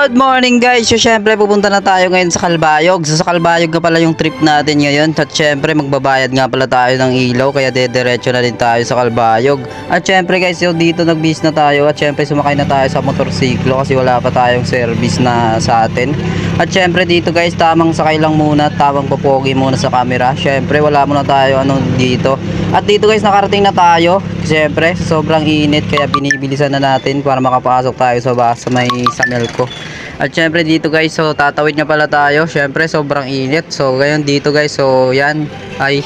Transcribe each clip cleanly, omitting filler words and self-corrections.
Good morning guys! So syempre pupunta na tayo ngayon sa Calbayog. So sa Calbayog nga pala yung trip natin ngayon. At syempre magbabayad nga pala tayo ng ilaw. Kaya dediretso na din tayo sa Calbayog. At syempre guys, so dito nagbis na tayo. At syempre sumakay na tayo sa motorsiklo kasi wala pa tayong service na sa atin. At syempre dito guys, tamang sakay lang muna. Tamang papogi muna sa camera. Syempre wala muna tayo dito. At dito guys, nakarating na tayo. Syempre sobrang init kaya binibilisan na natin para makapasok tayo sa may Samelco. At syempre dito guys, so tatawid nga pala tayo. Syempre sobrang init. So ngayon dito guys, so yan ay.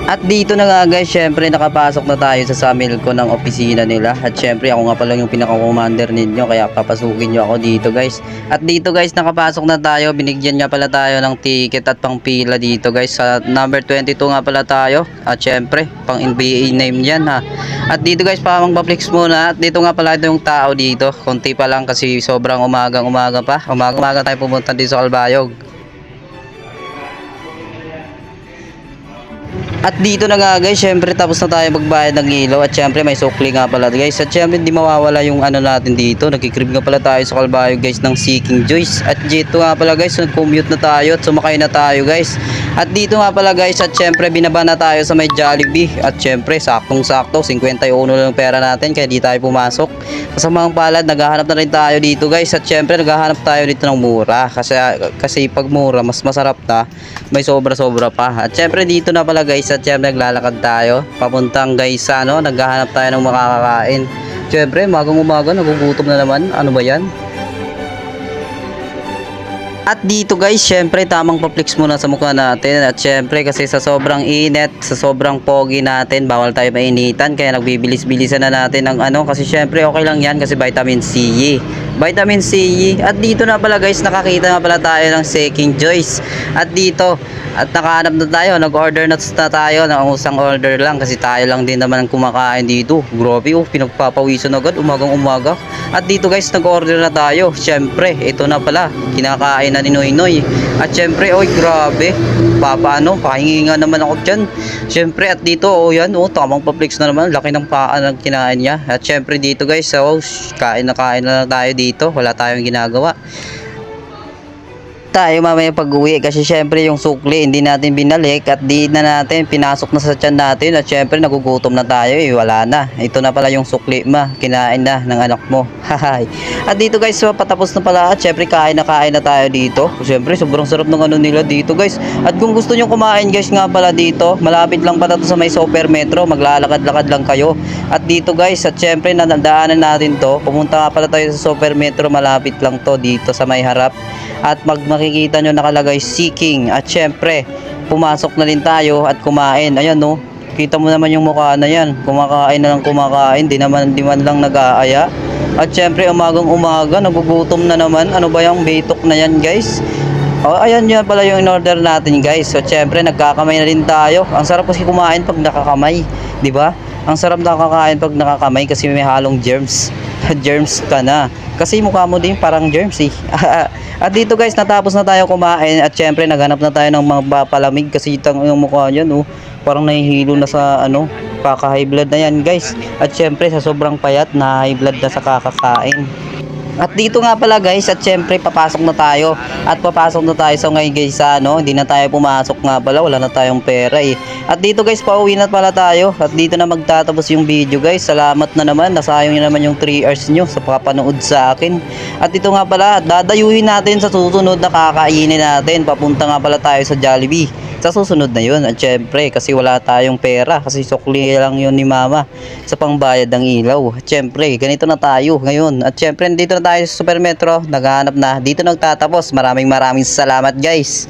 At dito na nga guys, syempre nakapasok na tayo sa Samelco ng opisina nila. At syempre ako nga pala yung pinaka-commander ninyo, kaya papasukin nyo ako dito guys. At dito guys, nakapasok na tayo. Binigyan nga pala tayo ng ticket at pang pila dito guys. Sa number 22 nga pala tayo. At syempre, pang NBA name yan ha. At dito guys, pamang-flex muna. At dito nga pala ito yung tao dito. Konti pa lang kasi sobrang umaga pa. Umaga tayo pumunta dito sa Calbayog. At dito na nga guys, syempre tapos na tayo magbayad ng ilaw. At syempre may sukli nga pala guys. At syempre hindi mawawala yung ano natin dito. Nagkikrib nga pala tayo sa Calbayog guys ng Seeking Joyce. At dito nga pala guys, nag-commute na tayo at sumakay na tayo guys. At dito nga pala guys, at syempre binaba na tayo sa may Jollibee. At syempre saktong sakto 51 lang pera natin kaya di tayo pumasok. Kasamang palad, naghahanap na rin tayo dito guys. At syempre naghahanap tayo dito ng mura. Kasi pag mura mas masarap na. May sobra-sobra pa. At syempre dito na pala guys, at syempre naglalakad tayo papuntang guys sa naghahanap tayo ng makakakain. Syempre magang umaga nagugutom na naman. Ano ba yan? At dito guys, syempre tamang pa-flex muna sa mukha natin. At syempre kasi sa sobrang init, sa sobrang pogi natin, bawal tayo mainitan. Kaya nagbibilis-bilisan na natin ng kasi syempre okay lang yan kasi vitamin C. Vitamin C. At dito na pala guys, nakakita na pala tayo ng Seeking Joyce. At dito, at nakahanap na tayo, nag-order na tayo ng usang order lang kasi tayo lang din naman ang kumakain dito. Grabe pinagpapawisan agad umagang umaga. At dito guys, nag-order na tayo. Syempre, ito na pala, kinakain na ni Noy Noy. At syempre, grabe. Pahingi nga naman ako dyan. Syempre, at dito, yan, tamang pa-flex na naman. Laki ng paa ng kinain niya. At syempre dito guys, kain na lang tayo dito. Wala tayong ginagawa. Tayo mamaya pag-uwi kasi syempre yung sukli hindi natin binalik at di na natin pinasok na sa tiyan natin at syempre nagugutom na tayo wala na. Ito na pala yung sukli kinain na ng anak mo. At dito guys, patapos na pala at syempre kain na tayo dito. Syempre sobrang sarap ng nila dito guys. At kung gusto nyo kumain guys nga pala dito, malapit lang pala to sa may Super Metro, maglalakad-lakad lang kayo. At dito guys, at syempre nadaanan natin to, pumunta nga pala tayo sa Super Metro, malapit lang to dito sa may harap. At makikita nyo nakalagay Seeking. At syempre pumasok na rin tayo at kumain. Ayan kita mo naman yung mukha na yan, kumakain na lang kumakain, di man lang nag-aaya. At syempre umagang umaga nagugutom na naman. Ano ba yung betok na yan guys? Ayan yan pala yung in-order natin guys. So syempre nagkakamay na rin tayo. Ang sarap kasi kumain pag nakakamay, di ba? Ang sarap nakakain pag nakakamay kasi may halong germs. Germs ka na. Kasi mukha mo din parang germs At dito guys, natapos na tayo kumain at syempre naghanap na tayo ng mga palamig kasi yung mukha niya parang nahihilo na sa kaka-high blood na yan guys. At syempre sa sobrang payat na high blood na sa kakakain. At dito nga pala guys, at syempre papasok na tayo. At papasok na tayo sa ngayon guys hindi na tayo pumasok nga pala, wala na tayong pera At dito guys, pauwi na pala tayo. At dito na magtatapos yung video guys. Salamat na naman, nasayang nyo naman yung 3 hours nyo sa papanood sa akin. At dito nga pala, dadayuhin natin sa susunod na kakainin natin. Papunta nga pala tayo sa Jollibee sa susunod na yun. At syempre kasi wala tayong pera kasi sukli lang yun ni mama sa pangbayad ng ilaw. At syempre ganito na tayo ngayon. At syempre dito na tayo sa Super Metro, naghahanap na. Dito nagtatapos. Maraming salamat guys.